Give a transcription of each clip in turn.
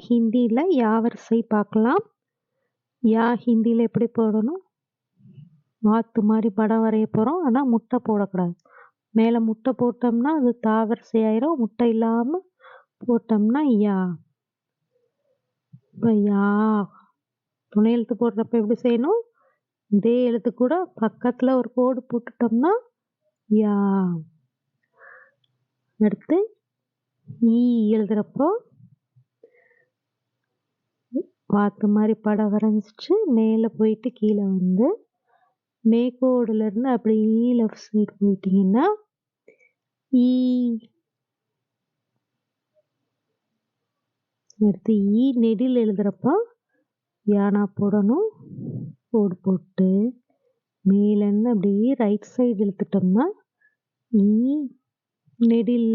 ஹிந்தியில் யா வரிசை பார்க்கலாம். யா ஹிந்தியில் எப்படி போடணும்? வாத்து மாதிரி படம் வரைய போகிறோம். ஆனால் முட்டை போடக்கூடாது. மேலே முட்டை போட்டோம்னா அது தா வரிசை ஆயிரும். முட்டை இல்லாமல் போட்டோம்னா யா. இப்போ யா துணை எழுத்து போடுறப்ப எப்படி செய்யணும்? இதே எழுத்து கூட பக்கத்தில் ஒரு கோடு போட்டுட்டோம்னா யா. அடுத்து ஈ எழுதுகிறப்போ வாத்து மாதிரி படம் வரைஞ்சிட்டு மேலே போயிட்டு கீழே வந்து மேற்கோடுலேருந்து அப்படியே லெஃப்ட் சைடு போயிட்டீங்கன்னா ஈ. அடுத்து ஈ நெடில் எழுதுகிறப்போ யானா போடணும். கோடு போட்டு மேலேருந்து அப்படியே ரைட் சைடு இழுத்துட்டோம்னா ஈ நெடில்.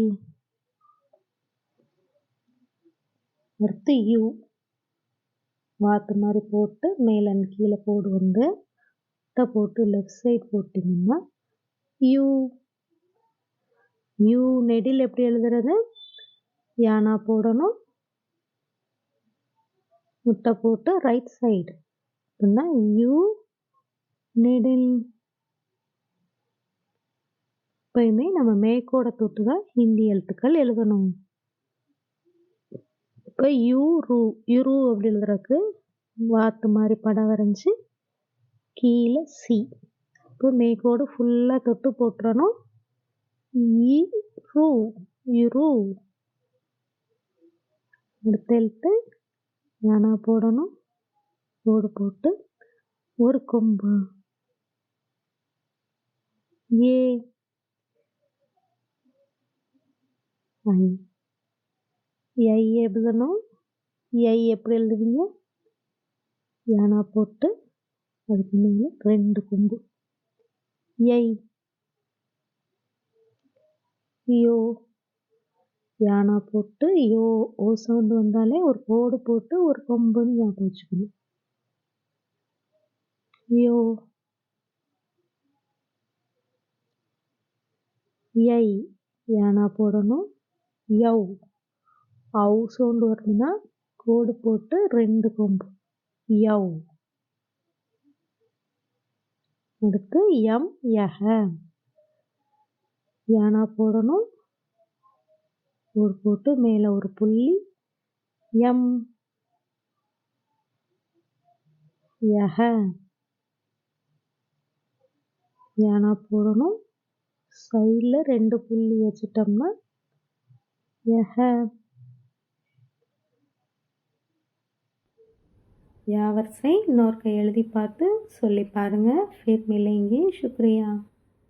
அடுத்து யூ வாத்து மாதிரி போட்டு மேலேருந்து கீழே கோடு வந்து முட்டை போட்டு லெஃப்ட் சைடு போட்டிங்கன்னா யூ. யூ நெடில் எப்படி எழுதுறது? யானா போடணும். முட்டை போட்டு ரைட் சைடு அப்படின்னா யூ நெடில். எப்பயுமே நம்ம மேற்கோடை தொட்டு தான் ஹிந்தி எழுத்துக்கள் எழுதணும். இப்போ யூரு யுரு அப்படி எழுதுறதுக்கு வாத்து மாதிரி படம் வரைஞ்சி கீழே சி. இப்போ மேற்கோடு ஃபுல்லாக தொட்டு போட்டுறணும். இரு யுரு. அடுத்த எழுத்து யானா போடணும். கோடு போட்டு ஒரு கொம்பு ஏ. ஐ ஐ எழுதணும். ஐ எப்படி எழுதுவீங்க? யானா போட்டு அதுக்கு மேலே 2 கொம்பு ஐ. யோ யானா போட்டு யோ ஓ சவுண்டு வந்தாலே ஒரு கோடு போட்டு ஒரு கொம்புன்னு ஞாபகம் வச்சுக்கணும். யோ. ஐ யானா போடணும். யௌ ஔ சவுண்டு வரணும்னா கோடு போட்டு 2 கொம்பு யௌ. அடுத்து எம் யஹ யானா போடணும். கோடு போட்டு மேலே ஒரு புள்ளி எம் யஹ. யானா போடணும். சைடில் 2 புள்ளி வச்சிட்டோம்னா யஹ. யா வரிசை இன்னொருக்க எழுதி பார்த்து சொல்லி பாருங்கள். फिर मिलेंगे. शुक्रिया.